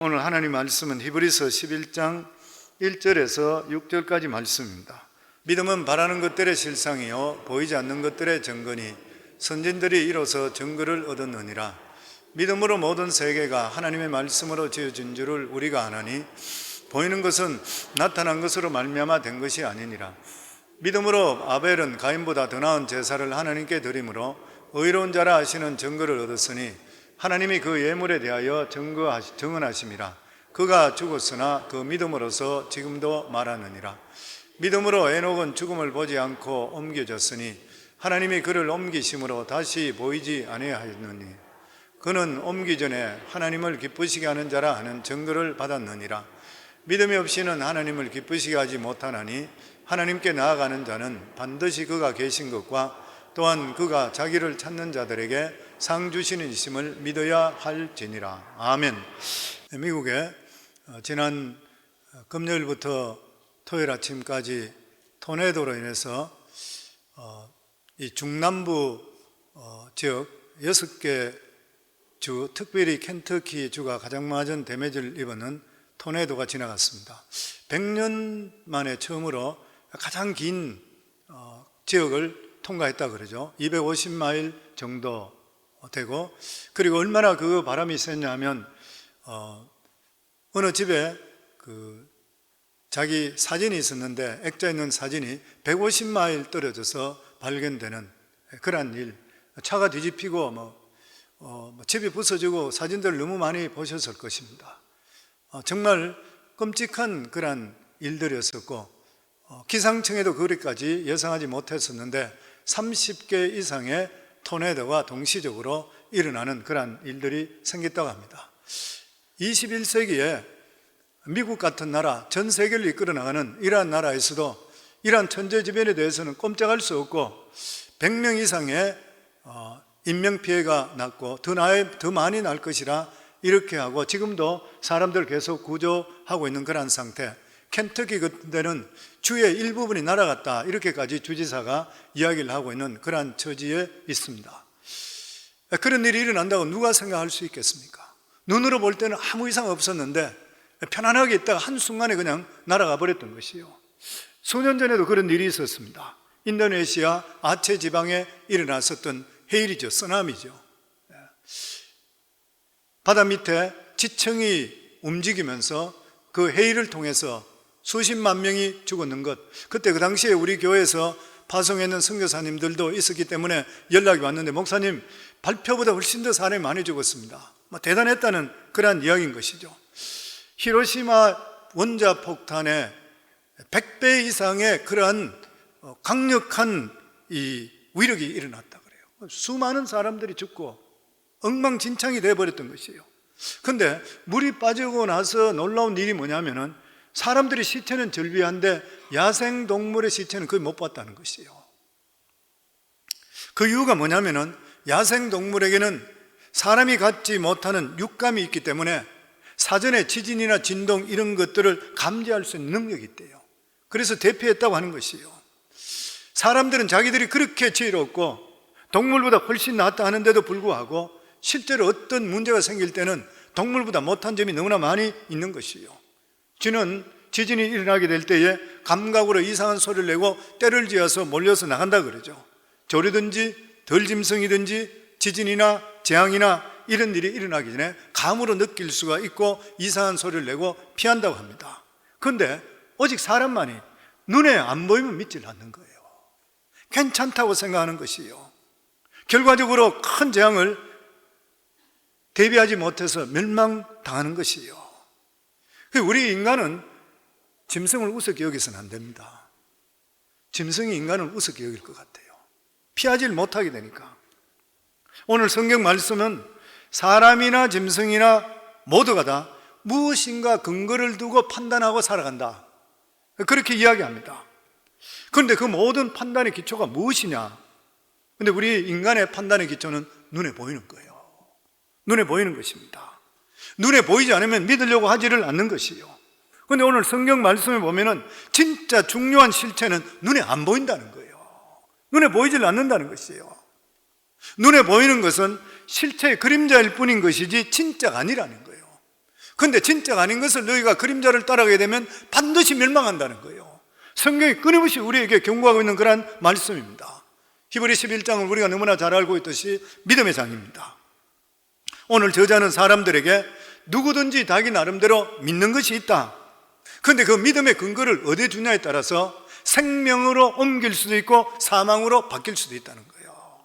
오늘 하나님 말씀은 히브리서 11장 1절에서 6절까지 말씀입니다. 믿음은 바라는 것들의 실상이요 보이지 않는 것들의 증거니 선진들이 이로써 증거를 얻었느니라. 믿음으로 모든 세계가 하나님의 말씀으로 지어진 줄을 우리가 아나니 보이는 것은 나타난 것으로 말미암아 된 것이 아니니라. 믿음으로 아벨은 가인보다 더 나은 제사를 하나님께 드림으로 의로운 자라 하시는 증거를 얻었으니 하나님이 그 예물에 대하여 증언하심이라. 그가 죽었으나 그 믿음으로서 지금도 말하느니라. 믿음으로 에녹은 죽음을 보지 않고 옮겨졌으니 하나님이 그를 옮기심으로 다시 보이지 아니하였느니 그는 옮기 전에 하나님을 기쁘시게 하는 자라 하는 증거를 받았느니라. 믿음이 없이는 하나님을 기쁘시게 하지 못하나니 하나님께 나아가는 자는 반드시 그가 계신 것과 또한 그가 자기를 찾는 자들에게 상 주시는 이심을 믿어야 할지니라. 아멘. 미국에 지난 금요일부터 토요일 아침까지 토네이도로 인해서 이 중남부 지역 6개 주, 특별히 켄터키 주가 가장 많은 데미지를 입은 토네이도가 지나갔습니다. 100년 만에 처음으로 가장 긴 지역을 통과했다 그러죠. 250마일 정도 되고, 그리고 얼마나 그 바람이 셌냐면 어느 집에 자기 사진이 있었는데 액자 있는 사진이 150마일 떨어져서 발견되는 그런 일, 차가 뒤집히고 집이 부서지고 사진들을 너무 많이 보셨을 것입니다. 정말 끔찍한 그런 일들이었었고 기상청에도 그리까지 예상하지 못했었는데 30개 이상의 토네이도가 동시적으로 일어나는 그런 일들이 생겼다고 합니다. 21세기에 미국 같은 나라, 전 세계를 이끌어 나가는 이러한 나라에서도 이러한 천재지변에 대해서는 꼼짝할 수 없고 100명 이상의 인명피해가 났고 더 많이 날 것이라 이렇게 하고 지금도 사람들 계속 구조하고 있는 그런 상태. 켄터키 그때는 주의 일부분이 날아갔다 이렇게까지 주지사가 이야기를 하고 있는 그런 처지에 있습니다. 그런 일이 일어난다고 누가 생각할 수 있겠습니까? 눈으로 볼 때는 아무 이상 없었는데 편안하게 있다가 한순간에 그냥 날아가 버렸던 것이요. 수년 전에도 그런 일이 있었습니다. 인도네시아 아체 지방에 일어났었던 해일이죠. 쓰나미죠. 바다 밑에 지층이 움직이면서 그 해일을 통해서 수십만 명이 죽었는 것, 그때 그 당시에 우리 교회에서 파송했는 선교사님들도 있었기 때문에 연락이 왔는데 목사님 발표보다 훨씬 더 사람이 많이 죽었습니다. 대단했다는 그러한 이야기인 것이죠. 히로시마 원자폭탄의 100배 이상의 그러한 강력한 이 위력이 일어났다 그래요. 수많은 사람들이 죽고 엉망진창이 되어버렸던 것이에요. 그런데 물이 빠지고 나서 놀라운 일이 뭐냐면은 사람들이 시체는 절비한데 야생동물의 시체는 거의 못 봤다는 것이에요. 그 이유가 뭐냐면은 야생동물에게는 사람이 갖지 못하는 육감이 있기 때문에 사전에 지진이나 진동 이런 것들을 감지할 수 있는 능력이 있대요. 그래서 대피했다고 하는 것이에요. 사람들은 자기들이 그렇게 지혜롭고 동물보다 훨씬 낫다 하는데도 불구하고 실제로 어떤 문제가 생길 때는 동물보다 못한 점이 너무나 많이 있는 것이에요. 쥐는 지진이 일어나게 될 때에 감각으로 이상한 소리를 내고 떼를 지어서 몰려서 나간다 그러죠. 조류든지 덜짐승이든지 지진이나 재앙이나 이런 일이 일어나기 전에 감으로 느낄 수가 있고 이상한 소리를 내고 피한다고 합니다. 그런데 오직 사람만이 눈에 안 보이면 믿질 않는 거예요. 괜찮다고 생각하는 것이에요. 결과적으로 큰 재앙을 대비하지 못해서 멸망당하는 것이에요. 우리 인간은 짐승을 우습게 여기서는 안 됩니다. 짐승이 인간을 우습게 여길 것 같아요. 피하지를 못하게 되니까. 오늘 성경 말씀은 사람이나 짐승이나 모두가 다 무엇인가 근거를 두고 판단하고 살아간다, 그렇게 이야기합니다. 그런데 그 모든 판단의 기초가 무엇이냐? 그런데 우리 인간의 판단의 기초는 눈에 보이는 거예요. 눈에 보이는 것입니다. 눈에 보이지 않으면 믿으려고 하지를 않는 것이에요. 그런데 오늘 성경 말씀에 보면은 진짜 중요한 실체는 눈에 안 보인다는 거예요. 눈에 보이질 않는다는 것이에요. 눈에 보이는 것은 실체의 그림자일 뿐인 것이지 진짜가 아니라는 거예요. 근데 진짜가 아닌 것을 너희가 그림자를 따라가게 되면 반드시 멸망한다는 거예요. 성경이 끊임없이 우리에게 경고하고 있는 그런 말씀입니다. 히브리 11장을 우리가 너무나 잘 알고 있듯이 믿음의 장입니다. 오늘 저자는 사람들에게 누구든지 자기 나름대로 믿는 것이 있다. 그런데 그 믿음의 근거를 어디에 두냐에 따라서 생명으로 옮길 수도 있고 사망으로 바뀔 수도 있다는 거예요.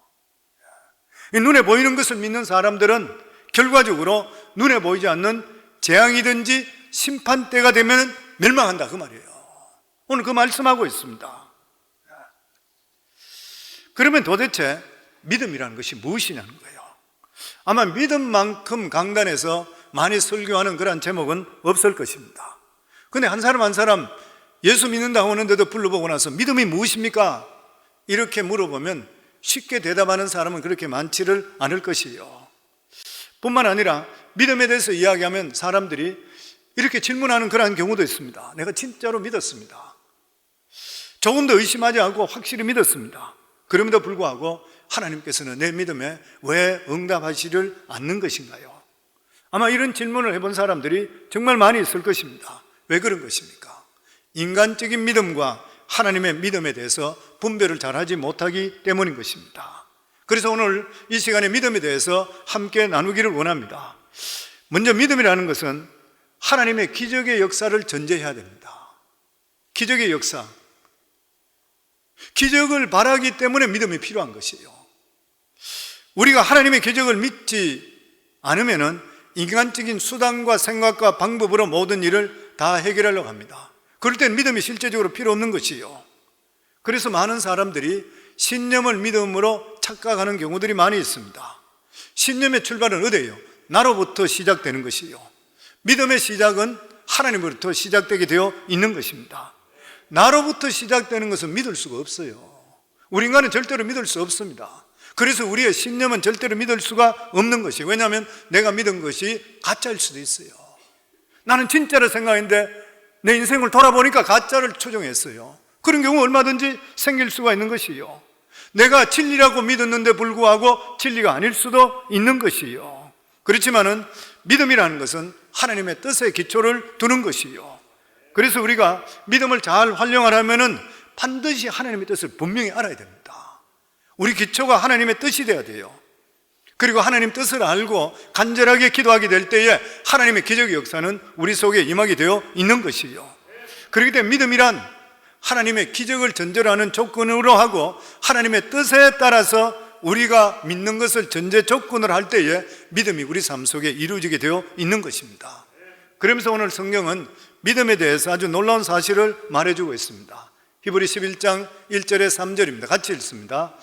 눈에 보이는 것을 믿는 사람들은 결과적으로 눈에 보이지 않는 재앙이든지 심판때가 되면 멸망한다, 그 말이에요. 오늘 그 말씀하고 있습니다. 그러면 도대체 믿음이라는 것이 무엇이냐는 거예요. 아마 믿음만큼 강단에서 많이 설교하는 그런 제목은 없을 것입니다. 근데 한 사람 한 사람 예수 믿는다고 하는데도 불러보고 나서 믿음이 무엇입니까? 이렇게 물어보면 쉽게 대답하는 사람은 그렇게 많지를 않을 것이에요. 뿐만 아니라 믿음에 대해서 이야기하면 사람들이 이렇게 질문하는 그런 경우도 있습니다. 내가 진짜로 믿었습니다. 조금 더 의심하지 않고 확실히 믿었습니다. 그럼에도 불구하고 하나님께서는 내 믿음에 왜 응답하시를 않는 것인가요? 아마 이런 질문을 해본 사람들이 정말 많이 있을 것입니다. 왜 그런 것입니까? 인간적인 믿음과 하나님의 믿음에 대해서 분별을 잘하지 못하기 때문인 것입니다. 그래서 오늘 이 시간에 믿음에 대해서 함께 나누기를 원합니다. 먼저 믿음이라는 것은 하나님의 기적의 역사를 전제해야 됩니다. 기적의 역사. 기적을 바라기 때문에 믿음이 필요한 것이에요. 우리가 하나님의 기적을 믿지 않으면은 인간적인 수단과 생각과 방법으로 모든 일을 다 해결하려고 합니다. 그럴 땐 믿음이 실제적으로 필요 없는 것이에요. 그래서 많은 사람들이 신념을 믿음으로 착각하는 경우들이 많이 있습니다. 신념의 출발은 어디예요? 나로부터 시작되는 것이에요. 믿음의 시작은 하나님으로부터 시작되게 되어 있는 것입니다. 나로부터 시작되는 것은 믿을 수가 없어요. 우리 인간은 절대로 믿을 수 없습니다. 그래서 우리의 신념은 절대로 믿을 수가 없는 것이에요. 왜냐하면 내가 믿은 것이 가짜일 수도 있어요. 나는 진짜로 생각했는데 내 인생을 돌아보니까 가짜를 추정했어요. 그런 경우 얼마든지 생길 수가 있는 것이요. 내가 진리라고 믿었는데 불구하고 진리가 아닐 수도 있는 것이요. 그렇지만은 믿음이라는 것은 하나님의 뜻에 기초를 두는 것이요. 그래서 우리가 믿음을 잘 활용하려면은 반드시 하나님의 뜻을 분명히 알아야 됩니다. 우리 기초가 하나님의 뜻이 되어야 돼요. 그리고 하나님 뜻을 알고 간절하게 기도하게 될 때에 하나님의 기적의 역사는 우리 속에 임하게 되어 있는 것이요. 그렇기 때문에 믿음이란 하나님의 기적을 전제로 하는 조건으로 하고 하나님의 뜻에 따라서 우리가 믿는 것을 전제 조건으로 할 때에 믿음이 우리 삶 속에 이루어지게 되어 있는 것입니다. 그러면서 오늘 성경은 믿음에 대해서 아주 놀라운 사실을 말해주고 있습니다. 히브리 11장 1절에 3절입니다. 같이 읽습니다.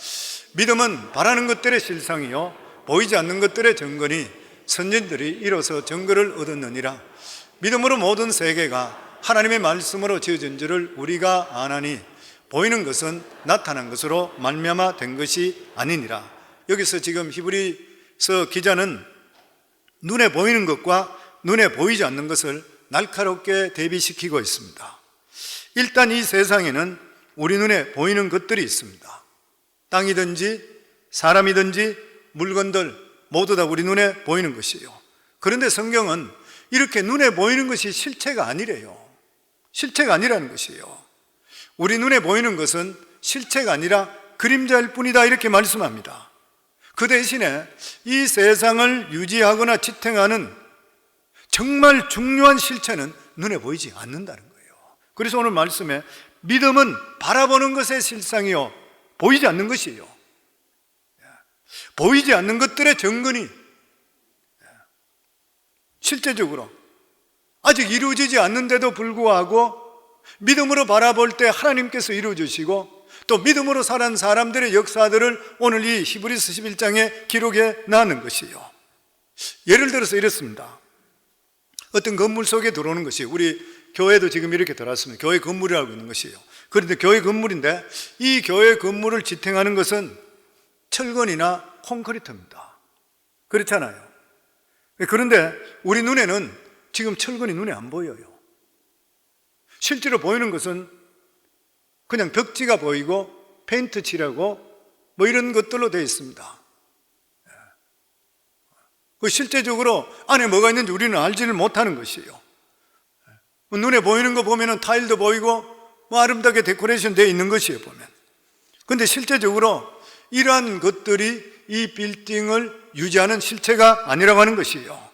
믿음은 바라는 것들의 실상이요 보이지 않는 것들의 증거니 선진들이 이로써 증거를 얻었느니라. 믿음으로 모든 세계가 하나님의 말씀으로 지어진 줄을 우리가 아나니 보이는 것은 나타난 것으로 말미암아 된 것이 아니니라. 여기서 지금 히브리서 기자는 눈에 보이는 것과 눈에 보이지 않는 것을 날카롭게 대비시키고 있습니다. 일단 이 세상에는 우리 눈에 보이는 것들이 있습니다. 땅이든지 사람이든지 물건들 모두 다 우리 눈에 보이는 것이에요. 그런데 성경은 이렇게 눈에 보이는 것이 실체가 아니래요. 실체가 아니라는 것이에요. 우리 눈에 보이는 것은 실체가 아니라 그림자일 뿐이다 이렇게 말씀합니다. 그 대신에 이 세상을 유지하거나 지탱하는 정말 중요한 실체는 눈에 보이지 않는다는 거예요. 그래서 오늘 말씀에 믿음은 바라보는 것의 실상이요 보이지 않는 것이에요. 보이지 않는 것들의 증거니 실제적으로 아직 이루어지지 않는데도 불구하고 믿음으로 바라볼 때 하나님께서 이루어주시고 또 믿음으로 살아온 사람들의 역사들을 오늘 이 히브리서 11장에 기록해 놨는 것이에요. 예를 들어서 이렇습니다. 어떤 건물 속에 들어오는 것이 우리 교회도 지금 이렇게 들어왔습니다. 교회 건물이라고 있는 것이에요. 그런데 교회 건물인데 이 교회 건물을 지탱하는 것은 철근이나 콘크리트입니다. 그렇잖아요. 그런데 우리 눈에는 지금 철근이 눈에 안 보여요. 실제로 보이는 것은 그냥 벽지가 보이고 페인트 칠하고 뭐 이런 것들로 되어 있습니다. 그 실제적으로 안에 뭐가 있는지 우리는 알지를 못하는 것이에요. 눈에 보이는 거 보면은 타일도 보이고 뭐 아름답게 데코레이션 되어 있는 것이에요, 보면. 근데 실제적으로 이러한 것들이 이 빌딩을 유지하는 실체가 아니라고 하는 것이에요.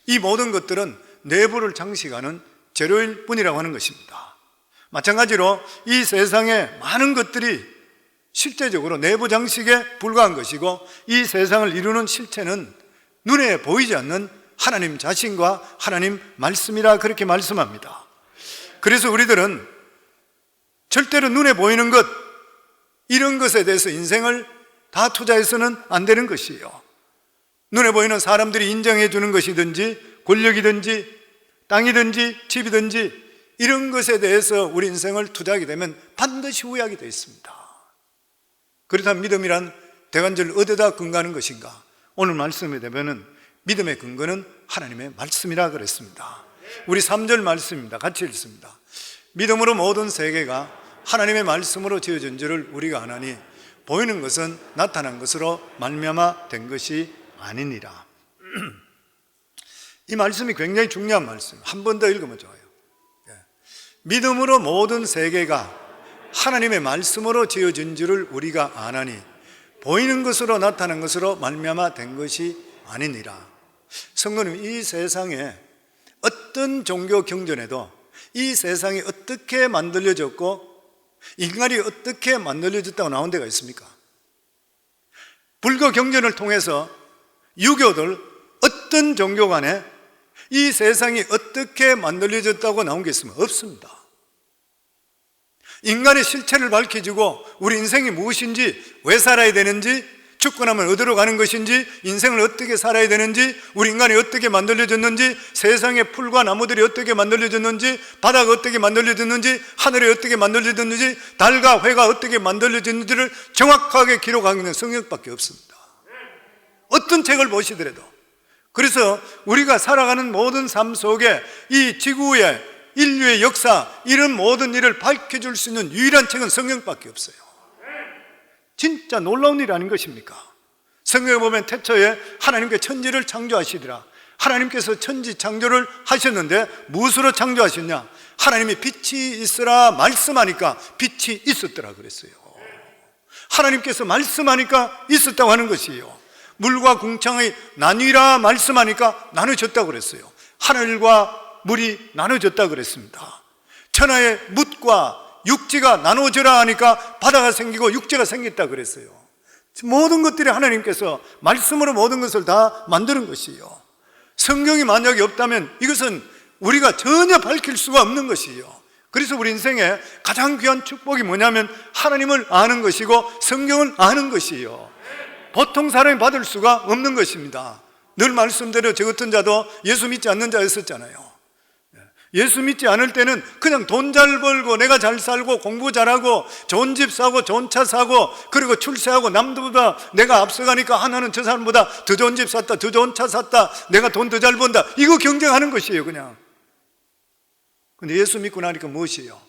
이 모든 것들은 내부를 장식하는 재료일 뿐이라고 하는 것입니다. 마찬가지로 이 세상의 많은 것들이 실제적으로 내부 장식에 불과한 것이고, 이 세상을 이루는 실체는 눈에 보이지 않는 하나님 자신과 하나님 말씀이라 그렇게 말씀합니다. 그래서 우리들은 절대로 눈에 보이는 것, 이런 것에 대해서 인생을 다 투자해서는 안 되는 것이에요. 눈에 보이는 사람들이 인정해 주는 것이든지 권력이든지 땅이든지 집이든지 이런 것에 대해서 우리 인생을 투자하게 되면 반드시 후회하게 되어 있습니다. 그렇다면 믿음이란 대관절 어디다 근거하는 것인가? 오늘 말씀에 되면은 믿음의 근거는 하나님의 말씀이라 그랬습니다. 우리 3절 말씀입니다. 같이 읽습니다. 믿음으로 모든 세계가 하나님의 말씀으로 지어진 줄을 우리가 아나니 보이는 것은 나타난 것으로 말미암아 된 것이 아니니라. 이 말씀이 굉장히 중요한 말씀. 한 번 더 읽으면 좋아요. 믿음으로 모든 세계가 하나님의 말씀으로 지어진 줄을 우리가 아나니 보이는 것으로 나타난 것으로 말미암아 된 것이 아니니라. 성도님, 이 세상에 어떤 종교 경전에도 이 세상이 어떻게 만들어졌고 인간이 어떻게 만들어졌다고 나온 데가 있습니까? 불교 경전을 통해서 유교들 어떤 종교 간에 이 세상이 어떻게 만들어졌다고 나온 게 있으면 없습니다. 인간의 실체를 밝혀주고 우리 인생이 무엇인지, 왜 살아야 되는지, 죽고 나면 어디로 가는 것인지, 인생을 어떻게 살아야 되는지, 우리 인간이 어떻게 만들어졌는지, 세상의 풀과 나무들이 어떻게 만들어졌는지, 바다가 어떻게 만들어졌는지, 하늘이 어떻게 만들어졌는지, 달과 회가 어떻게 만들어졌는지를 정확하게 기록하고 있는 성경밖에 없습니다. 어떤 책을 보시더라도. 그래서 우리가 살아가는 모든 삶 속에 이 지구의 인류의 역사, 이런 모든 일을 밝혀줄 수 있는 유일한 책은 성경밖에 없어요. 진짜 놀라운 일 아닌 것입니까? 성경에 보면 태초에 하나님께 천지를 창조하시더라. 하나님께서 천지 창조를 하셨는데 무엇으로 창조하셨냐? 하나님이 빛이 있으라 말씀하니까 빛이 있었더라 그랬어요. 하나님께서 말씀하니까 있었다고 하는 것이에요. 물과 궁창의 나뉘라 말씀하니까 나눠졌다고 그랬어요. 하늘과 물이 나눠졌다고 그랬습니다. 천하의 묻과 육지가 나눠져라 하니까 바다가 생기고 육지가 생겼다고 그랬어요. 모든 것들이 하나님께서 말씀으로 모든 것을 다 만드는 것이에요. 성경이 만약에 없다면 이것은 우리가 전혀 밝힐 수가 없는 것이에요. 그래서 우리 인생에 가장 귀한 축복이 뭐냐면 하나님을 아는 것이고 성경을 아는 것이에요. 보통 사람이 받을 수가 없는 것입니다. 늘 말씀대로 저 같은 자도 예수 믿지 않는 자였었잖아요. 예수 믿지 않을 때는 그냥 돈 잘 벌고 내가 잘 살고 공부 잘하고 좋은 집 사고 좋은 차 사고 그리고 출세하고 남들보다 내가 앞서가니까 하나는 저 사람보다 더 좋은 집 샀다, 더 좋은 차 샀다, 내가 돈 더 잘 번다, 이거 경쟁하는 것이에요. 그냥. 근데 예수 믿고 나니까 무엇이에요?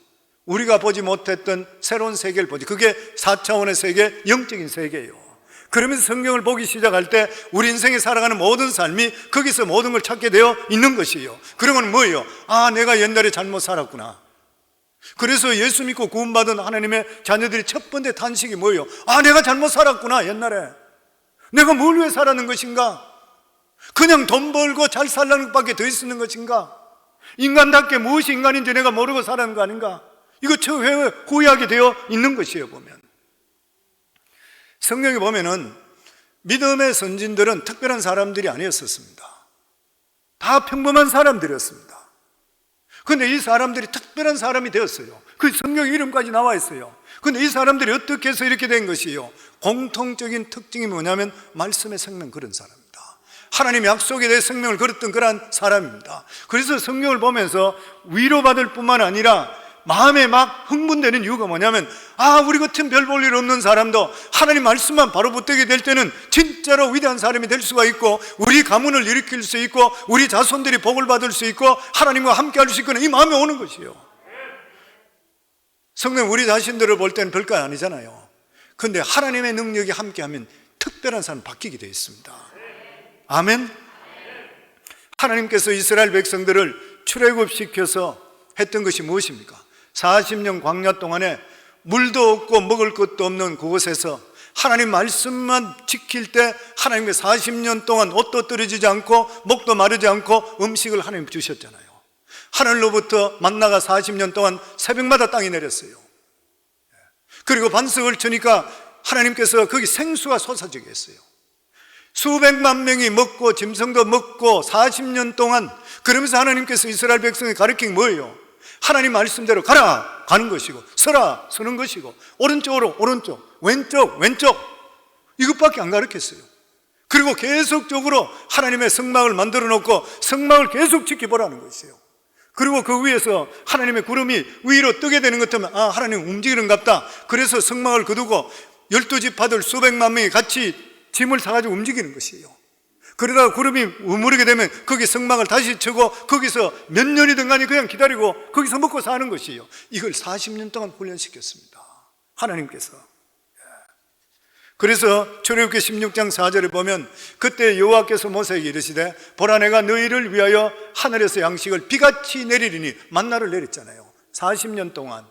우리가 보지 못했던 새로운 세계를 보지. 그게 4차원의 세계, 영적인 세계예요. 그러면서 성경을 보기 시작할 때 우리 인생에 살아가는 모든 삶이 거기서 모든 걸 찾게 되어 있는 것이에요. 그러면 뭐예요? 아, 내가 옛날에 잘못 살았구나. 그래서 예수 믿고 구원받은 하나님의 자녀들이 첫 번째 탄식이 뭐예요? 아, 내가 잘못 살았구나. 옛날에 내가 뭘 위해 살았는 것인가? 그냥 돈 벌고 잘 살라는 것밖에 더 있었는 것인가? 인간답게 무엇이 인간인지 내가 모르고 살았는 거 아닌가? 이거 후회하게 되어 있는 것이에요. 보면 성경에 보면은 믿음의 선진들은 특별한 사람들이 아니었었습니다. 다 평범한 사람들이었습니다. 그런데 이 사람들이 특별한 사람이 되었어요. 그 성경 이름까지 나와 있어요. 그런데 이 사람들이 어떻게 해서 이렇게 된 것이에요? 공통적인 특징이 뭐냐면 말씀의 생명 그런 사람입니다. 하나님 약속에 대해 생명을 걸었던 그런 사람입니다. 그래서 성경을 보면서 위로받을 뿐만 아니라 마음에 막 흥분되는 이유가 뭐냐면 아, 우리 같은 별 볼 일 없는 사람도 하나님 말씀만 바로 붙들게 될 때는 진짜로 위대한 사람이 될 수가 있고 우리 가문을 일으킬 수 있고 우리 자손들이 복을 받을 수 있고 하나님과 함께 할 수 있고 이 마음에 오는 것이에요. 성경 우리 자신들을 볼 때는 별거 아니잖아요. 그런데 하나님의 능력이 함께하면 특별한 사람 바뀌게 되어 있습니다. 아멘. 하나님께서 이스라엘 백성들을 출애굽시켜서 했던 것이 무엇입니까? 40년 광야 동안에 물도 없고 먹을 것도 없는 그곳에서 하나님 말씀만 지킬 때 하나님께 40년 동안 옷도 떨어지지 않고 목도 마르지 않고 음식을 하나님 주셨잖아요. 하늘로부터 만나가 40년 동안 새벽마다 땅이 내렸어요. 그리고 반석을 치니까 하나님께서 거기 생수가 솟아지게 했어요. 수백만 명이 먹고 짐승도 먹고 40년 동안, 그러면서 하나님께서 이스라엘 백성에 가르친 게 뭐예요? 하나님 말씀대로 가라 가는 것이고, 서라 서는 것이고, 오른쪽으로 오른쪽, 왼쪽 왼쪽, 이것밖에 안 가르쳤어요. 그리고 계속적으로 하나님의 성막을 만들어 놓고 성막을 계속 지켜보라는 것이에요. 그리고 그 위에서 하나님의 구름이 위로 뜨게 되는 것 때문에 하나님 움직이는갑다. 그래서 성막을 거두고 12지파들 수백만 명이 같이 짐을 사가지고 움직이는 것이에요. 그러다가 구름이 우무르게 되면 거기 성막을 다시 쳐고 거기서 몇 년이든 간에 그냥 기다리고 거기서 먹고 사는 것이에요. 이걸 40년 동안 훈련시켰습니다, 하나님께서. 그래서 출애굽기 16장 4절에 보면 그때 여호와께서 모세에게 이르시되 보라, 내가 너희를 위하여 하늘에서 양식을 비같이 내리리니, 만나를 내렸잖아요. 40년 동안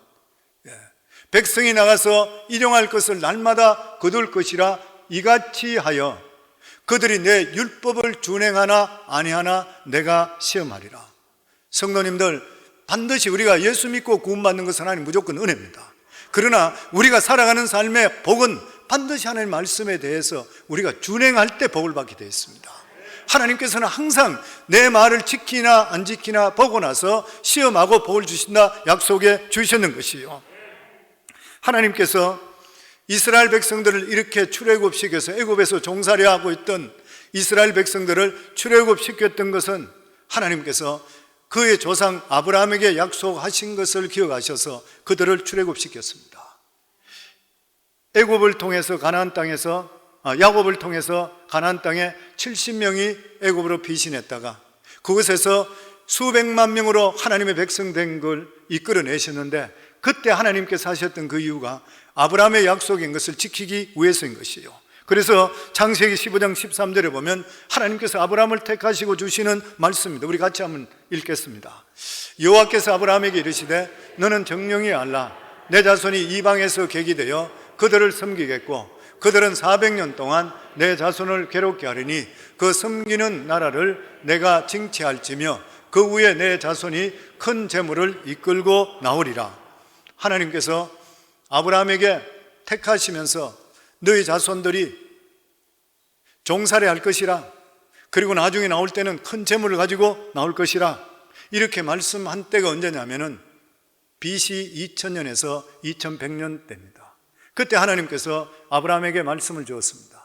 백성이 나가서 일용할 것을 날마다 거둘 것이라 이같이 하여 그들이 내 율법을 준행하나 아니하나 내가 시험하리라. 성도님들, 반드시 우리가 예수 믿고 구원받는 것은 하나님 무조건 은혜입니다. 그러나 우리가 살아가는 삶의 복은 반드시 하나님 말씀에 대해서 우리가 준행할 때 복을 받게 되어 있습니다. 하나님께서는 항상 내 말을 지키나 안 지키나 보고 나서 시험하고 복을 주신다 약속해 주셨는 것이요. 하나님께서 이스라엘 백성들을 이렇게 출애굽시켜서 애굽에서 종살이 하고 있던 이스라엘 백성들을 출애굽시켰던 것은 하나님께서 그의 조상 아브라함에게 약속하신 것을 기억하셔서 그들을 출애굽시켰습니다. 애굽을 통해서 가나안 땅에서 야곱을 통해서 가나안 땅에 70명이 애굽으로 피신했다가 그곳에서 수백만 명으로 하나님의 백성 된 걸 이끌어내셨는데, 그때 하나님께서 하셨던 그 이유가 아브라함의 약속인 것을 지키기 위해서인 것이에요. 그래서 창세기 15장 13절에 보면 하나님께서 아브라함을 택하시고 주시는 말씀입니다. 우리 같이 한번 읽겠습니다. 여호와께서 아브라함에게 이르시되 너는 정령이 알라, 내 자손이 이방에서 객이되어 그들을 섬기겠고 그들은 400년 동안 내 자손을 괴롭게 하리니 그 섬기는 나라를 내가 징치할지며 그 위에 내 자손이 큰 재물을 이끌고 나오리라. 하나님께서 아브라함에게 택하시면서 너희 자손들이 종살이 할 것이라, 그리고 나중에 나올 때는 큰 재물을 가지고 나올 것이라, 이렇게 말씀한 때가 언제냐면은 BC 2000년에서 2100년 때입니다. 그때 하나님께서 아브라함에게 말씀을 주었습니다.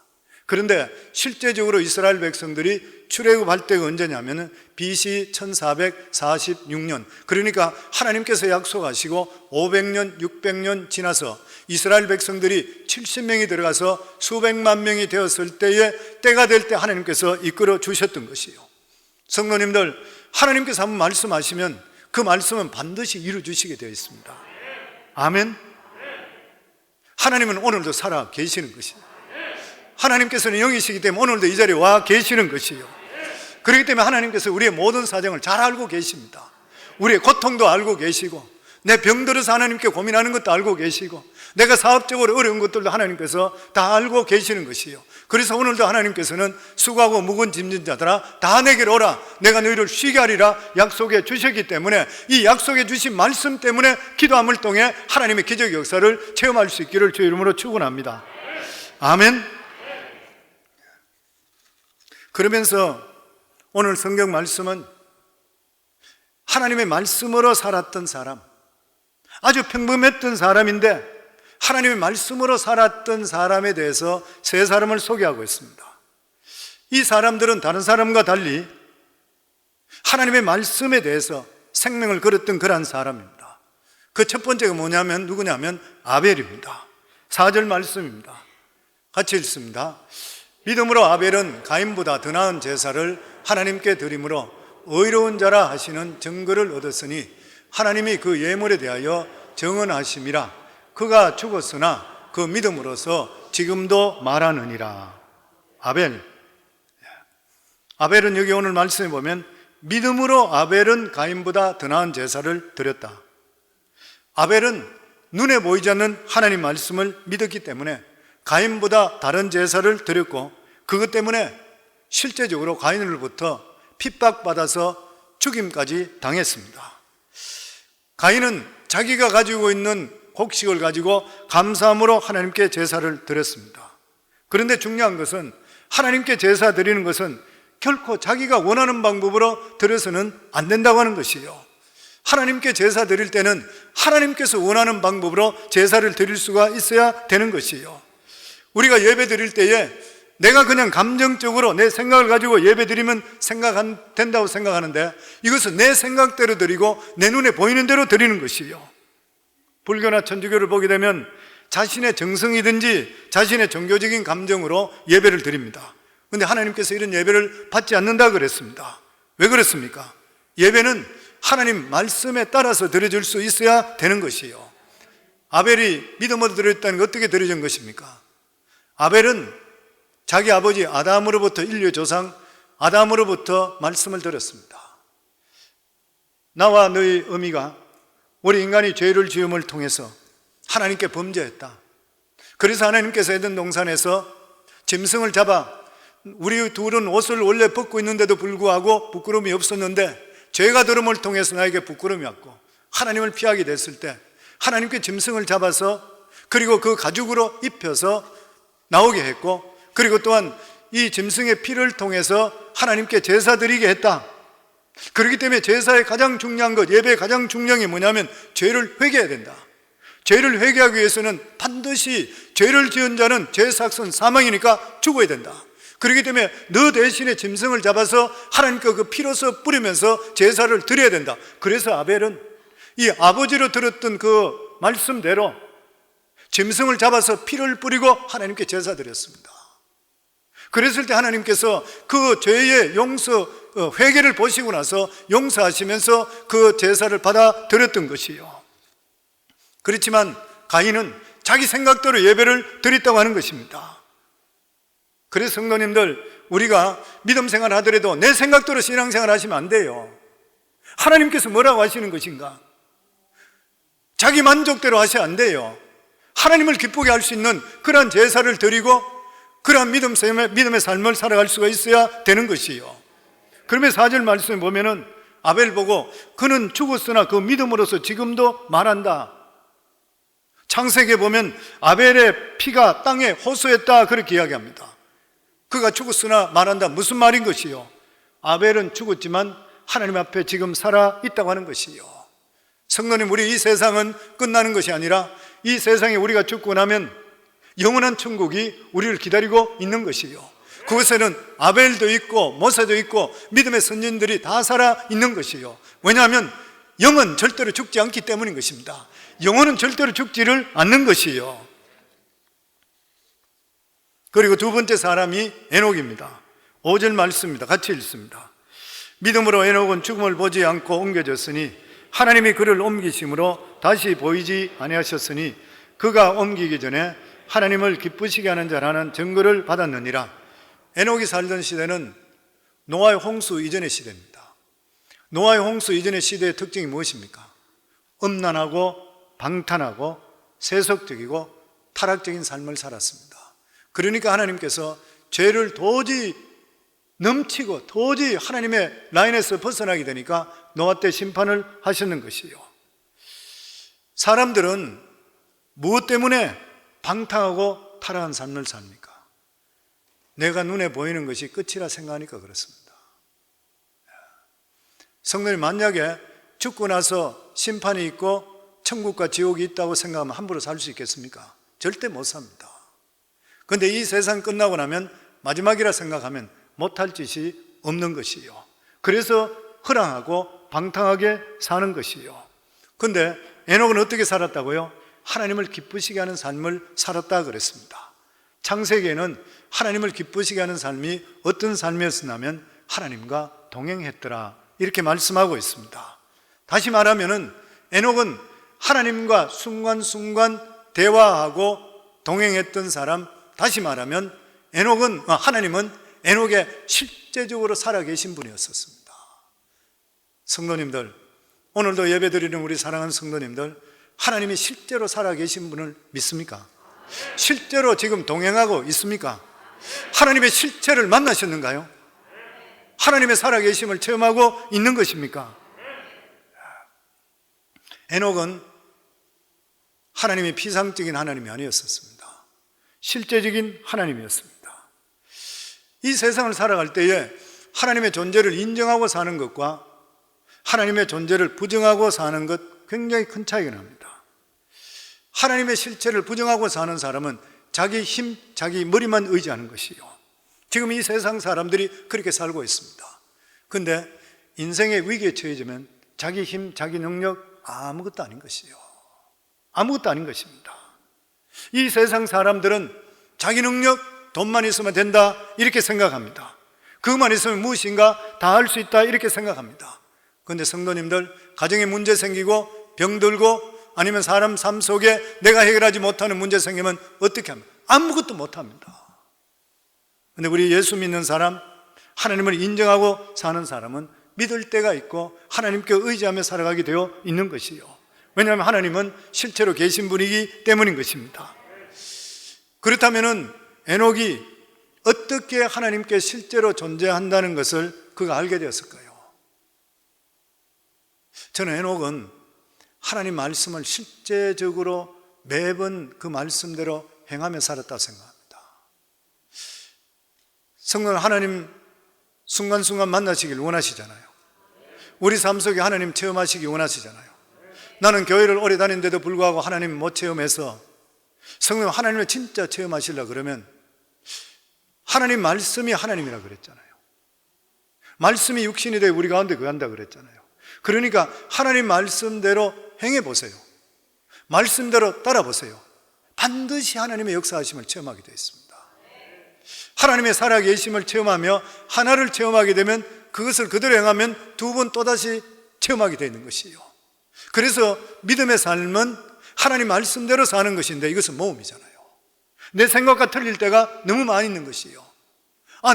그런데 실제적으로 이스라엘 백성들이 출애굽할 때가 언제냐면 BC 1446년, 그러니까 하나님께서 약속하시고 500년, 600년 지나서 이스라엘 백성들이 70명이 들어가서 수백만 명이 되었을 때가 될 때 하나님께서 이끌어 주셨던 것이에요. 성도님들, 하나님께서 한번 말씀하시면 그 말씀은 반드시 이루어 주시게 되어 있습니다. 아멘. 하나님은 오늘도 살아 계시는 것이에요. 하나님께서는 영이시기 때문에 오늘도 이 자리에 와 계시는 것이에요. 그렇기 때문에 하나님께서 우리의 모든 사정을 잘 알고 계십니다. 우리의 고통도 알고 계시고, 내 병들어서 하나님께 고민하는 것도 알고 계시고, 내가 사업적으로 어려운 것들도 하나님께서 다 알고 계시는 것이에요. 그래서 오늘도 하나님께서는 수고하고 무거운 짐진 자들아 다 내게로 오라, 내가 너희를 쉬게 하리라 약속해 주셨기 때문에, 이 약속해 주신 말씀 때문에 기도함을 통해 하나님의 기적의 역사를 체험할 수 있기를 주의 이름으로 축원합니다. 아멘. 그러면서 오늘 성경 말씀은 하나님의 말씀으로 살았던 사람, 아주 평범했던 사람인데 하나님의 말씀으로 살았던 사람에 대해서 세 사람을 소개하고 있습니다. 이 사람들은 다른 사람과 달리 하나님의 말씀에 대해서 생명을 걸었던 그러한 사람입니다. 그 첫 번째가 뭐냐면 누구냐면 아벨입니다. 4절 말씀입니다. 같이 읽습니다. 믿음으로 아벨은 가인보다 더 나은 제사를 하나님께 드림으로 의로운 자라 하시는 증거를 얻었으니 하나님이 그 예물에 대하여 정언하심이라. 그가 죽었으나 그 믿음으로서 지금도 말하느니라. 아벨은 여기 오늘 말씀에 보면 믿음으로 아벨은 가인보다 더 나은 제사를 드렸다. 아벨은 눈에 보이지 않는 하나님 말씀을 믿었기 때문에 가인보다 다른 제사를 드렸고, 그것 때문에 실제적으로 가인으로부터 핍박받아서 죽임까지 당했습니다. 가인은 자기가 가지고 있는 곡식을 가지고 감사함으로 하나님께 제사를 드렸습니다. 그런데 중요한 것은 하나님께 제사 드리는 것은 결코 자기가 원하는 방법으로 드려서는 안 된다고 하는 것이요, 하나님께 제사 드릴 때는 하나님께서 원하는 방법으로 제사를 드릴 수가 있어야 되는 것이요, 우리가 예배 드릴 때에 내가 그냥 감정적으로 내 생각을 가지고 예배 드리면 된다고 생각하는데, 이것은 내 생각대로 드리고 내 눈에 보이는 대로 드리는 것이요, 불교나 천주교를 보게 되면 자신의 정성이든지 자신의 종교적인 감정으로 예배를 드립니다. 그런데 하나님께서 이런 예배를 받지 않는다 그랬습니다. 왜 그렇습니까? 예배는 하나님 말씀에 따라서 드려질 수 있어야 되는 것이요, 아벨이 믿음으로 드렸다는 게 어떻게 드려진 것입니까? 아벨은 자기 아버지 아담으로부터, 인류의 조상 아담으로부터 말씀을 들었습니다. 나와 너의 어미가 우리 인간이 죄를 지음을 통해서 하나님께 범죄했다. 그래서 하나님께서 에덴 동산에서 짐승을 잡아, 우리 둘은 옷을 원래 벗고 있는데도 불구하고 부끄러움이 없었는데 죄가 들음을 통해서 나에게 부끄러움이 왔고 하나님을 피하게 됐을 때 하나님께 짐승을 잡아서 그리고 그 가죽으로 입혀서 나오게 했고, 그리고 또한 이 짐승의 피를 통해서 하나님께 제사 드리게 했다. 그렇기 때문에 제사의 가장 중요한 것, 예배의 가장 중요한 게 뭐냐면 죄를 회개해야 된다. 죄를 회개하기 위해서는 반드시 죄를 지은 자는 죄의 삭은 사망이니까 죽어야 된다. 그렇기 때문에 너 대신에 짐승을 잡아서 하나님께 그 피로서 뿌리면서 제사를 드려야 된다. 그래서 아벨은 이 아버지로 들었던 그 말씀대로 짐승을 잡아서 피를 뿌리고 하나님께 제사 드렸습니다. 그랬을 때 하나님께서 그 죄의 회개를 보시고 나서 용서하시면서 그 제사를 받아 드렸던 것이요, 그렇지만 가인은 자기 생각대로 예배를 드렸다고 하는 것입니다. 그래서 성도님들, 우리가 믿음 생활 하더라도 내 생각대로 신앙생활 하시면 안 돼요. 하나님께서 뭐라고 하시는 것인가? 자기 만족대로 하시면 안 돼요. 하나님을 기쁘게 할 수 있는 그러한 제사를 드리고 그러한 믿음의 삶을 살아갈 수가 있어야 되는 것이요, 그러면 4절 말씀에 보면은 아벨 보고 그는 죽었으나 그 믿음으로서 지금도 말한다. 창세기에 보면 아벨의 피가 땅에 호소했다 그렇게 이야기합니다. 그가 죽었으나 말한다, 무슨 말인 것이요? 아벨은 죽었지만 하나님 앞에 지금 살아 있다고 하는 것이요. 성도님, 우리 이 세상은 끝나는 것이 아니라 이 세상에 우리가 죽고 나면 영원한 천국이 우리를 기다리고 있는 것이요, 그곳에는 아벨도 있고 모세도 있고 믿음의 선진들이 다 살아 있는 것이요, 왜냐하면 영은 절대로 죽지 않기 때문인 것입니다. 영혼은 절대로 죽지를 않는 것이요. 그리고 두 번째 사람이 에녹입니다. 5절 말씀입니다. 같이 읽습니다. 믿음으로 에녹은 죽음을 보지 않고 옮겨졌으니 하나님이 그를 옮기심으로 다시 보이지 아니하셨으니 그가 옮기기 전에 하나님을 기쁘시게 하는 자라는 증거를 받았느니라. 에녹이 살던 시대는 노아의 홍수 이전의 시대입니다. 노아의 홍수 이전의 시대의 특징이 무엇입니까? 음란하고 방탄하고 세속적이고 타락적인 삶을 살았습니다. 그러니까 하나님께서 죄를 도저히 넘치고 도저히 하나님의 라인에서 벗어나게 되니까 노아 때 심판을 하셨는 것이요, 사람들은 무엇 때문에 방탕하고 타락한 삶을 삽니까? 내가 눈에 보이는 것이 끝이라 생각하니까 그렇습니다. 성도님, 만약에 죽고 나서 심판이 있고 천국과 지옥이 있다고 생각하면 함부로 살 수 있겠습니까? 절대 못 삽니다. 그런데 이 세상 끝나고 나면 마지막이라 생각하면 못할 짓이 없는 것이요, 그래서 허랑하고 방탕하게 사는 것이요. 그런데 에녹은 어떻게 살았다고요? 하나님을 기쁘시게 하는 삶을 살았다 그랬습니다. 창세기에는 하나님을 기쁘시게 하는 삶이 어떤 삶이었냐면 하나님과 동행했더라 이렇게 말씀하고 있습니다. 다시 말하면 에녹은 하나님과 순간순간 대화하고 동행했던 사람, 다시 말하면 하나님은 에녹에 실제적으로 살아계신 분이었습니다. 성도님들, 오늘도 예배드리는 우리 사랑하는 성도님들, 하나님이 실제로 살아계신 분을 믿습니까? 실제로 지금 동행하고 있습니까? 하나님의 실체를 만나셨는가요? 하나님의 살아계심을 체험하고 있는 것입니까? 에녹은 하나님이 피상적인 하나님이 아니었습니다. 실제적인 하나님이었습니다. 이 세상을 살아갈 때에 하나님의 존재를 인정하고 사는 것과 하나님의 존재를 부정하고 사는 것 굉장히 큰 차이가 납니다. 하나님의 실체를 부정하고 사는 사람은 자기 힘, 자기 머리만 의지하는 것이요. 지금 이 세상 사람들이 그렇게 살고 있습니다. 그런데 인생의 위기에 처해지면 자기 힘, 자기 능력 아무것도 아닌 것이요. 아무것도 아닌 것입니다. 이 세상 사람들은 자기 능력, 돈만 있으면 된다 이렇게 생각합니다. 그것만 있으면 무엇인가 다 할 수 있다 이렇게 생각합니다. 그런데 성도님들, 가정에 문제 생기고 병들고 아니면 사람 삶 속에 내가 해결하지 못하는 문제 생기면 어떻게 합니까? 아무것도 못합니다. 그런데 우리 예수 믿는 사람, 하나님을 인정하고 사는 사람은 믿을 때가 있고 하나님께 의지하며 살아가게 되어 있는 것이요. 왜냐하면 하나님은 실제로 계신 분이기 때문인 것입니다. 그렇다면 에녹이 어떻게 하나님께 실제로 존재한다는 것을 그가 알게 되었을까요? 저는 에녹은 하나님 말씀을 실제적으로 매번 그 말씀대로 행하며 살았다고 생각합니다. 성도는 하나님 순간순간 만나시길 원하시잖아요. 우리 삶 속에 하나님 체험하시기 원하시잖아요. 나는 교회를 오래 다니는데도 불구하고 하나님 못 체험해서 성도는 하나님을 진짜 체험하시려고 그러면 하나님 말씀이 하나님이라 그랬잖아요. 말씀이 육신이 되어 우리 가운데 거한다 그랬잖아요. 그러니까 하나님 말씀대로 행해보세요. 말씀대로 따라보세요. 반드시 하나님의 역사하심을 체험하게 되어 있습니다. 하나님의 살아계심을 체험하며 하나를 체험하게 되면 그것을 그대로 행하면 두 번 또다시 체험하게 되어 있는 것이에요. 그래서 믿음의 삶은 하나님 말씀대로 사는 것인데 이것은 모험이잖아요. 내 생각과 틀릴 때가 너무 많이 있는 것이에요.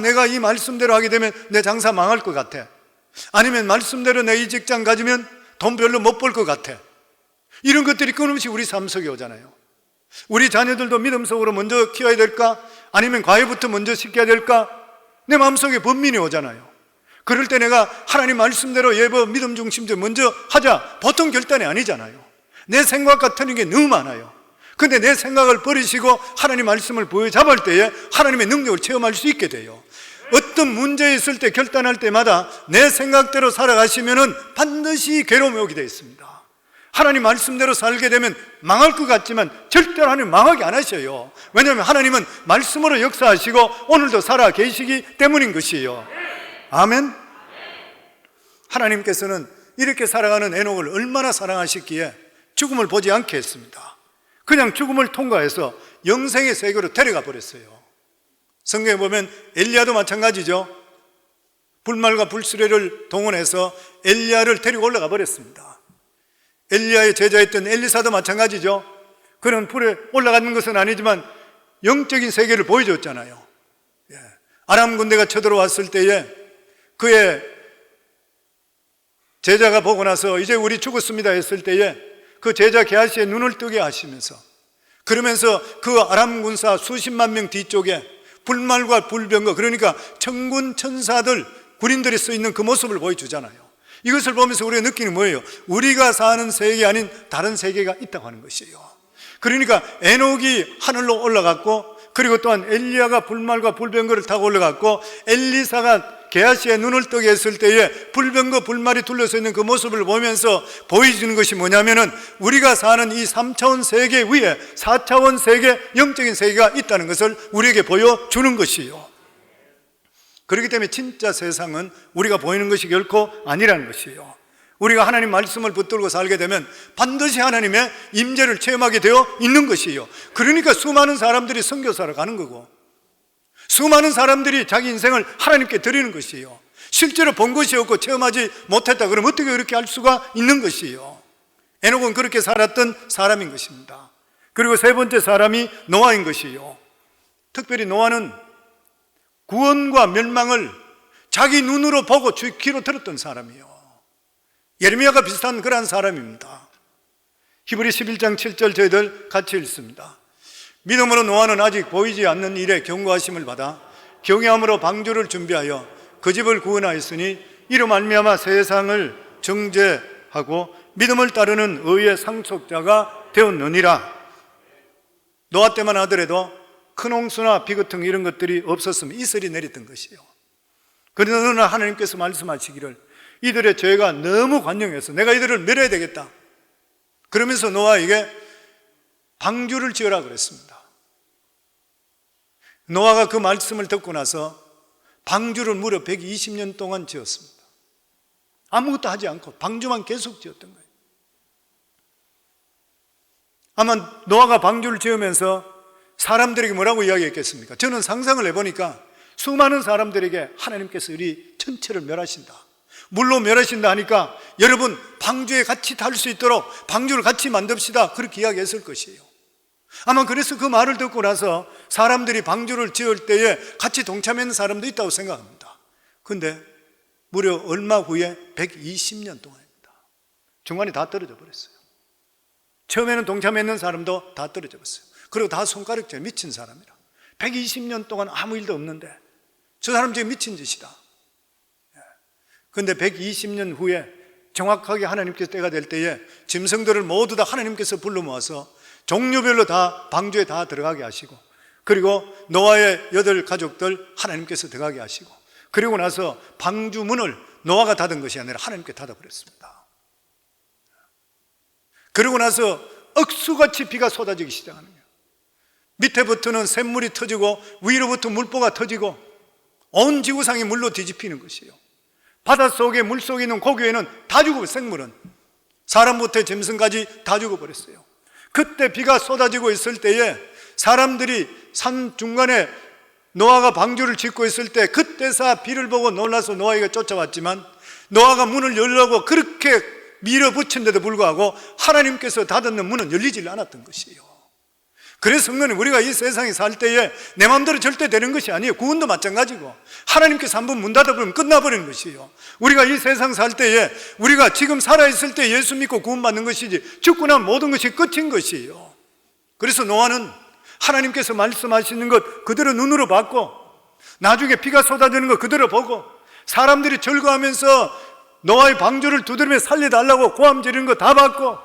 내가 이 말씀대로 하게 되면 내 장사 망할 것 같아. 아니면 말씀대로 내 이 직장 가지면 돈 별로 못 벌 것 같아. 이런 것들이 끊임없이 우리 삶 속에 오잖아요. 우리 자녀들도 믿음 속으로 먼저 키워야 될까? 아니면 과외부터 먼저 시켜야 될까? 내 마음속에 번민이 오잖아요. 그럴 때 내가 하나님 말씀대로 예배 믿음 중심적으로 먼저 하자, 보통 결단이 아니잖아요. 내 생각과 틀린 게 너무 많아요. 근데 내 생각을 버리시고 하나님 말씀을 부여잡을 때에 하나님의 능력을 체험할 수 있게 돼요. 어떤 문제 있을 때 결단할 때마다 내 생각대로 살아가시면은 반드시 괴로움이 오게 되어 있습니다. 하나님 말씀대로 살게 되면 망할 것 같지만 절대로 하나님 망하게 안 하셔요. 왜냐하면 하나님은 말씀으로 역사하시고 오늘도 살아 계시기 때문인 것이에요. 아멘. 하나님께서는 이렇게 살아가는 에녹을 얼마나 사랑하셨기에 죽음을 보지 않게 했습니다. 그냥 죽음을 통과해서 영생의 세계로 데려가 버렸어요. 성경에 보면 엘리야도 마찬가지죠. 불말과 불수레를 동원해서 엘리야를 데리고 올라가 버렸습니다. 엘리야의 제자였던 엘리사도 마찬가지죠. 그는 불에 올라가는 것은 아니지만 영적인 세계를 보여줬잖아요. 아람 군대가 쳐들어왔을 때에 그의 제자가 보고 나서 이제 우리 죽었습니다 했을 때에 그 제자 게하시의 눈을 뜨게 하시면서 그러면서 그 아람 군사 수십만 명 뒤쪽에 불말과 불병거, 그러니까 천군 천사들 군인들이 서 있는 그 모습을 보여주잖아요. 이것을 보면서 우리가 느끼는 뭐예요? 우리가 사는 세계 아닌 다른 세계가 있다고 하는 것이에요. 그러니까 에녹이 하늘로 올라갔고, 그리고 또한 엘리야가 불말과 불병거를 타고 올라갔고, 엘리사가 게하시의 눈을 뜨게 했을 때에 불병거 불말이 둘러서 있는 그 모습을 보면서 보여주는 것이 뭐냐면은 우리가 사는 이 3차원 세계 위에 4차원 세계, 영적인 세계가 있다는 것을 우리에게 보여주는 것이에요. 그렇기 때문에 진짜 세상은 우리가 보이는 것이 결코 아니라는 것이에요. 우리가 하나님 말씀을 붙들고 살게 되면 반드시 하나님의 임재를 체험하게 되어 있는 것이에요. 그러니까 수많은 사람들이 선교사로 가는 거고, 수많은 사람들이 자기 인생을 하나님께 드리는 것이에요. 실제로 본 것이 없고 체험하지 못했다 그러면 어떻게 그렇게 할 수가 있는 것이에요. 에녹은 그렇게 살았던 사람인 것입니다. 그리고 세 번째 사람이 노아인 것이에요. 특별히 노아는 구원과 멸망을 자기 눈으로 보고 귀로 들었던 사람이에요. 예레미야가 비슷한 그러한 사람입니다. 히브리 11장 7절 저희들 같이 읽습니다. 믿음으로 노아는 아직 보이지 않는 일에 경고하심을 받아 경외함으로 방주를 준비하여 그 집을 구원하였으니 이로 말미암아 세상을 정죄하고 믿음을 따르는 의의 상속자가 되었느니라. 노아 때만 하더라도 큰 홍수나 비극등 이런 것들이 없었으면 이슬이 내렸던 것이에요. 그러나 어느 날 하나님께서 말씀하시기를 이들의 죄가 너무 관영해서 내가 이들을 멸해야 되겠다. 그러면서 노아에게 방주를 지으라 그랬습니다. 노아가 그 말씀을 듣고 나서 방주를 무려 120년 동안 지었습니다. 아무것도 하지 않고 방주만 계속 지었던 거예요. 아마 노아가 방주를 지으면서 사람들에게 뭐라고 이야기했겠습니까? 저는 상상을 해보니까 수많은 사람들에게 하나님께서 우리 전체를 멸하신다, 물로 멸하신다 하니까 여러분 방주에 같이 탈 수 있도록 방주를 같이 만듭시다, 그렇게 이야기했을 것이에요. 아마 그래서 그 말을 듣고 나서 사람들이 방주를 지을 때에 같이 동참하는 사람도 있다고 생각합니다. 그런데 무려 얼마 후에 120년 동안입니다. 중간에 다 떨어져 버렸어요. 처음에는 동참했는 사람도 다 떨어져 버렸어요. 그리고 다 손가락질 미친 사람이라. 120년 동안 아무 일도 없는데 저 사람 지금 미친 짓이다. 그런데 120년 후에 정확하게 하나님께서 때가 될 때에 짐승들을 모두 다 하나님께서 불러 모아서 종류별로 다 방주에 다 들어가게 하시고, 그리고 노아의 8 가족들 하나님께서 들어가게 하시고, 그리고 나서 방주 문을 노아가 닫은 것이 아니라 하나님께 닫아버렸습니다. 그리고 나서 억수같이 비가 쏟아지기 시작하는 거예요. 밑에부터는 샘물이 터지고 위로부터 물보가 터지고 온 지구상이 물로 뒤집히는 것이에요. 바닷속에 물속에 있는 고기에는 다 죽고, 생물은 사람부터 짐승까지 다 죽어버렸어요. 그때 비가 쏟아지고 있을 때에 사람들이 산 중간에 노아가 방주를 짓고 있을 때 그때서 비를 보고 놀라서 노아에게 쫓아왔지만 노아가 문을 열려고 그렇게 밀어붙인데도 불구하고 하나님께서 닫았는 문은 열리질 않았던 것이에요. 그래서 성도님, 우리가 이 세상에 살 때에 내 마음대로 절대 되는 것이 아니에요. 구원도 마찬가지고 하나님께서 한번 문 닫아버리면 끝나버리는 것이에요. 우리가 이 세상 살 때에 우리가 지금 살아있을 때 예수 믿고 구원받는 것이지 죽고 나면 모든 것이 끝인 것이에요. 그래서 노아는 하나님께서 말씀하시는 것 그대로 눈으로 봤고, 나중에 비가 쏟아지는 것 그대로 보고, 사람들이 절거하면서 노아의 방주를 두드리며 살려달라고 고함 지르는 거 다 봤고,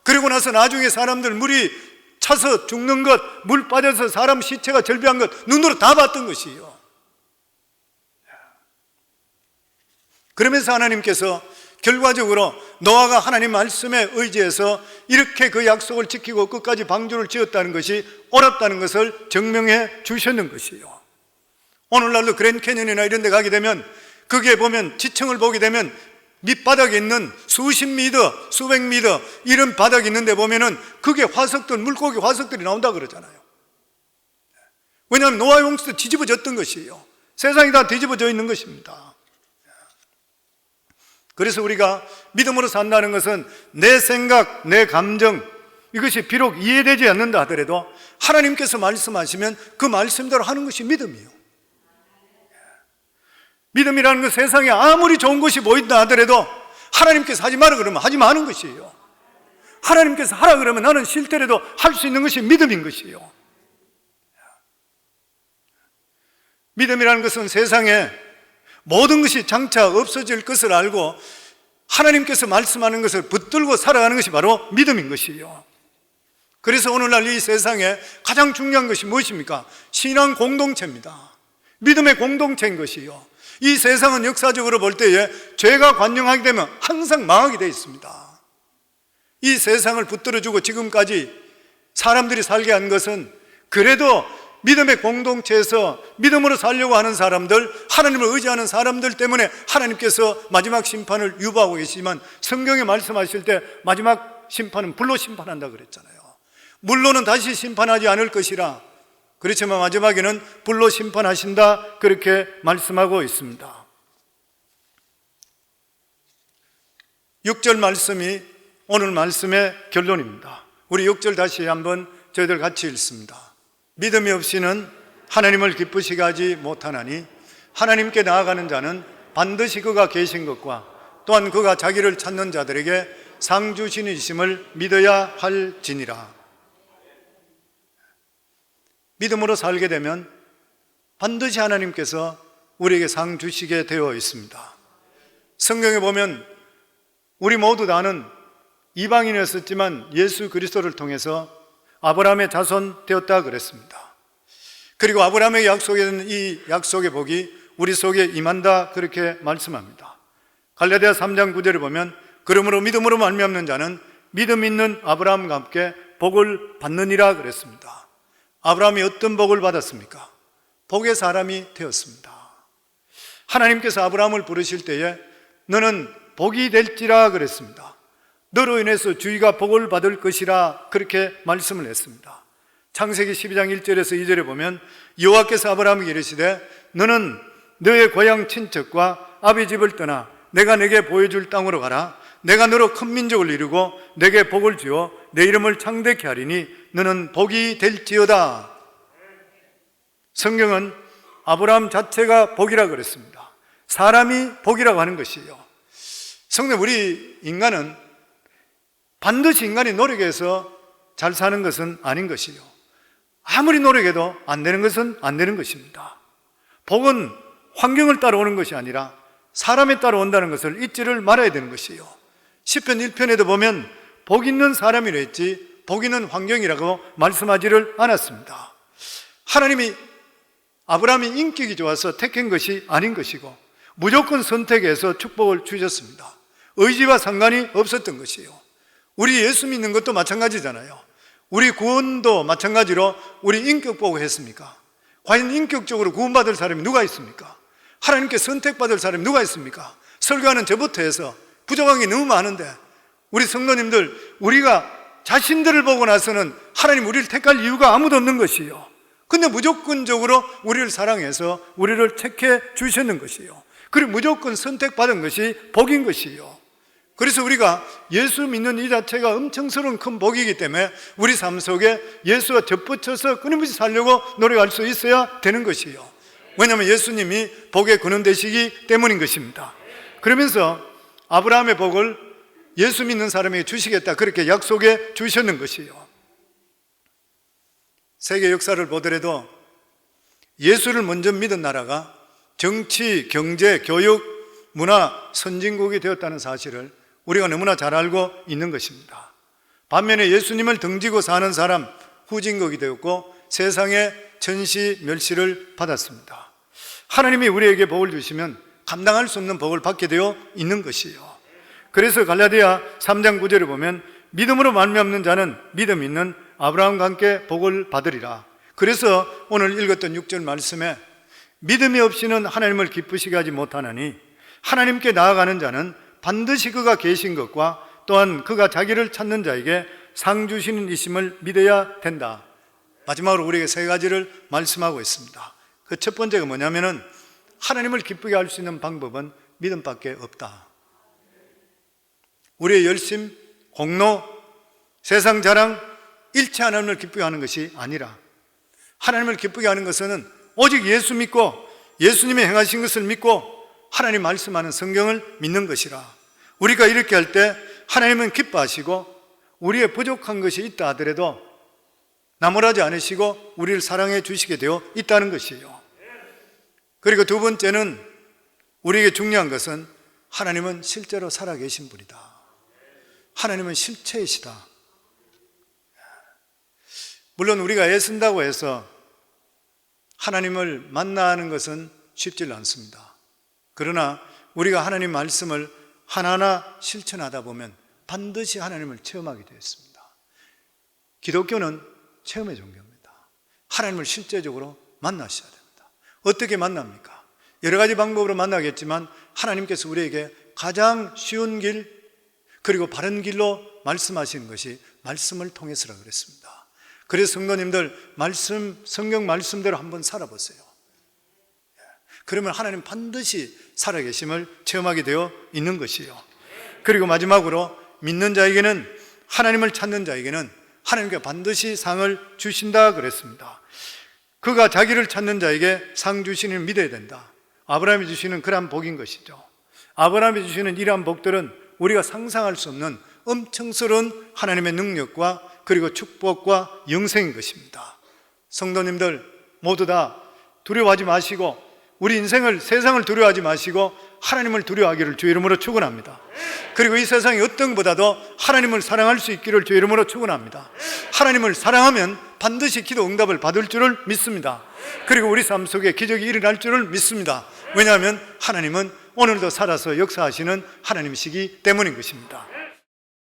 그리고 나서 나중에 사람들 물이 차서 죽는 것, 물 빠져서 사람 시체가 절비한 것 눈으로 다 봤던 것이에요. 그러면서 하나님께서 결과적으로 노아가 하나님 말씀에 의지해서 이렇게 그 약속을 지키고 끝까지 방주를 지었다는 것이 옳았다는 것을 증명해 주셨는 것이에요. 오늘날도 그랜드 캐년이나 이런 데 가게 되면 거기에 보면 지층을 보게 되면 밑바닥에 있는 수십 미터, 수백 미터 이런 바닥이 있는데 보면은 그게 화석들, 물고기 화석들이 나온다 그러잖아요. 왜냐하면 노아의 홍수 때 뒤집어졌던 것이에요. 세상이 다 뒤집어져 있는 것입니다. 그래서 우리가 믿음으로 산다는 것은 내 생각, 내 감정 이것이 비록 이해되지 않는다 하더라도 하나님께서 말씀하시면 그 말씀대로 하는 것이 믿음이에요. 믿음이라는 건 세상에 아무리 좋은 것이 보인다 하더라도 하나님께서 하지 마라 그러면 하지 마는 것이에요. 하나님께서 하라 그러면 나는 싫더라도 할 수 있는 것이 믿음인 것이에요. 믿음이라는 것은 세상에 모든 것이 장차 없어질 것을 알고 하나님께서 말씀하는 것을 붙들고 살아가는 것이 바로 믿음인 것이에요. 그래서 오늘날 이 세상에 가장 중요한 것이 무엇입니까? 신앙 공동체입니다. 믿음의 공동체인 것이에요. 이 세상은 역사적으로 볼 때에 죄가 관영하게 되면 항상 망하게 되어 있습니다. 이 세상을 붙들어주고 지금까지 사람들이 살게 한 것은 그래도 믿음의 공동체에서 믿음으로 살려고 하는 사람들, 하나님을 의지하는 사람들 때문에 하나님께서 마지막 심판을 유보하고 계시지만 성경에 말씀하실 때 마지막 심판은 불로 심판한다 그랬잖아요. 물로는 다시 심판하지 않을 것이라, 그렇지만 마지막에는 불로 심판하신다 그렇게 말씀하고 있습니다. 6절 말씀이 오늘 말씀의 결론입니다. 우리 6절 다시 한번 저희들 같이 읽습니다. 믿음이 없이는 하나님을 기쁘시게 하지 못하나니 하나님께 나아가는 자는 반드시 그가 계신 것과 또한 그가 자기를 찾는 자들에게 상 주시는 이심을 믿어야 할지니라. 믿음으로 살게 되면 반드시 하나님께서 우리에게 상 주시게 되어 있습니다. 성경에 보면 우리 모두 다 아는 이방인이었지만 예수 그리스도를 통해서 아브라함의 자손 되었다 그랬습니다. 그리고 아브라함에게 약속된 이 약속의 복이 우리 속에 임한다 그렇게 말씀합니다. 갈라디아 3장 9절에 보면 그러므로 믿음으로 말미암는 자는 믿음 있는 아브라함과 함께 복을 받느니라 그랬습니다. 아브라함이 어떤 복을 받았습니까? 복의 사람이 되었습니다. 하나님께서 아브라함을 부르실 때에 너는 복이 될지라 그랬습니다. 너로 인해서 주위가 복을 받을 것이라 그렇게 말씀을 했습니다. 창세기 12장 1절에서 2절에 보면 여호와께서 아브라함에게 이르시되 너는 너의 고향 친척과 아비 집을 떠나 내가 네게 보여줄 땅으로 가라. 내가 너로 큰 민족을 이루고 네게 복을 주어 내 이름을 창대케 하리니 너는 복이 될지어다. 성경은 아브라함 자체가 복이라고 그랬습니다. 사람이 복이라고 하는 것이에요. 성도 우리 인간은 반드시 인간이 노력해서 잘 사는 것은 아닌 것이요, 아무리 노력해도 안 되는 것은 안 되는 것입니다. 복은 환경을 따라오는 것이 아니라 사람에 따라온다는 것을 잊지를 말아야 되는 것이에요. 시편 1편에도 보면 복 있는 사람이라 했지 복 있는 환경이라고 말씀하지를 않았습니다. 하나님이 아브라함이 인격이 좋아서 택한 것이 아닌 것이고 무조건 선택해서 축복을 주셨습니다. 의지와 상관이 없었던 것이에요. 우리 예수 믿는 것도 마찬가지잖아요. 우리 구원도 마찬가지로 우리 인격 보고 했습니까? 과연 인격적으로 구원받을 사람이 누가 있습니까? 하나님께 선택받을 사람이 누가 있습니까? 설교하는 저부터 해서 부족한 게 너무 많은데 우리 성도님들, 우리가 자신들을 보고 나서는 하나님 우리를 택할 이유가 아무도 없는 것이에요. 근데 무조건적으로 우리를 사랑해서 우리를 택해 주셨는 것이에요. 그리고 무조건 선택받은 것이 복인 것이에요. 그래서 우리가 예수 믿는 이 자체가 엄청스러운 큰 복이기 때문에 우리 삶 속에 예수와 접붙여서 끊임없이 살려고 노력할 수 있어야 되는 것이에요. 왜냐하면 예수님이 복의 근원 되시기 때문인 것입니다. 그러면서 아브라함의 복을 예수 믿는 사람에게 주시겠다 그렇게 약속해 주셨는 것이에요. 세계 역사를 보더라도 예수를 먼저 믿은 나라가 정치, 경제, 교육, 문화 선진국이 되었다는 사실을 우리가 너무나 잘 알고 있는 것입니다. 반면에 예수님을 등지고 사는 사람 후진국이 되었고 세상의 천시 멸시를 받았습니다. 하나님이 우리에게 복을 주시면 감당할 수 없는 복을 받게 되어 있는 것이에요. 그래서 갈라디아 3장 9절에 보면 믿음으로 말미암는 자는 믿음 있는 아브라함과 함께 복을 받으리라. 그래서 오늘 읽었던 6절 말씀에 믿음이 없이는 하나님을 기쁘시게 하지 못하나니 하나님께 나아가는 자는 반드시 그가 계신 것과 또한 그가 자기를 찾는 자에게 상 주시는 이심을 믿어야 된다. 마지막으로 우리에게 세 가지를 말씀하고 있습니다. 그 첫 번째가 뭐냐면은 하나님을 기쁘게 할 수 있는 방법은 믿음밖에 없다. 우리의 열심, 공로, 세상 자랑, 일체 하나님을 기쁘게 하는 것이 아니라 하나님을 기쁘게 하는 것은 오직 예수 믿고 예수님이 행하신 것을 믿고 하나님 말씀하는 성경을 믿는 것이라. 우리가 이렇게 할 때 하나님은 기뻐하시고 우리의 부족한 것이 있다 하더라도 나무라지 않으시고 우리를 사랑해 주시게 되어 있다는 것이에요. 그리고 두 번째는 우리에게 중요한 것은 하나님은 실제로 살아계신 분이다. 하나님은 실체이시다. 물론 우리가 애쓴다고 해서 하나님을 만나는 것은 쉽지 않습니다. 그러나 우리가 하나님 말씀을 하나하나 실천하다 보면 반드시 하나님을 체험하게 되었습니다. 기독교는 체험의 종교입니다. 하나님을 실제적으로 만나셔야 됩니다. 어떻게 만납니까? 여러 가지 방법으로 만나겠지만 하나님께서 우리에게 가장 쉬운 길 그리고 바른 길로 말씀하시는 것이 말씀을 통해서라 그랬습니다. 그래서 성도님들 성경 말씀대로 한번 살아보세요. 그러면 하나님 반드시 살아계심을 체험하게 되어 있는 것이에요. 그리고 마지막으로 믿는 자에게는 하나님을 찾는 자에게는 하나님께 반드시 상을 주신다 그랬습니다. 그가 자기를 찾는 자에게 상 주시는 믿어야 된다. 아브라함이 주시는 그러한 복인 것이죠. 아브라함이 주시는 이러한 복들은 우리가 상상할 수 없는 엄청스러운 하나님의 능력과 그리고 축복과 영생인 것입니다. 성도님들 모두 다 두려워하지 마시고 우리 인생을, 세상을 두려워하지 마시고 하나님을 두려워하기를 주 이름으로 축원합니다. 그리고 이 세상이 어떤 것보다도 하나님을 사랑할 수 있기를 주 이름으로 축원합니다. 하나님을 사랑하면 반드시 기도 응답을 받을 줄을 믿습니다. 그리고 우리 삶 속에 기적이 일어날 줄을 믿습니다. 왜냐하면 하나님은 오늘도 살아서 역사하시는 하나님이시기 때문인 것입니다.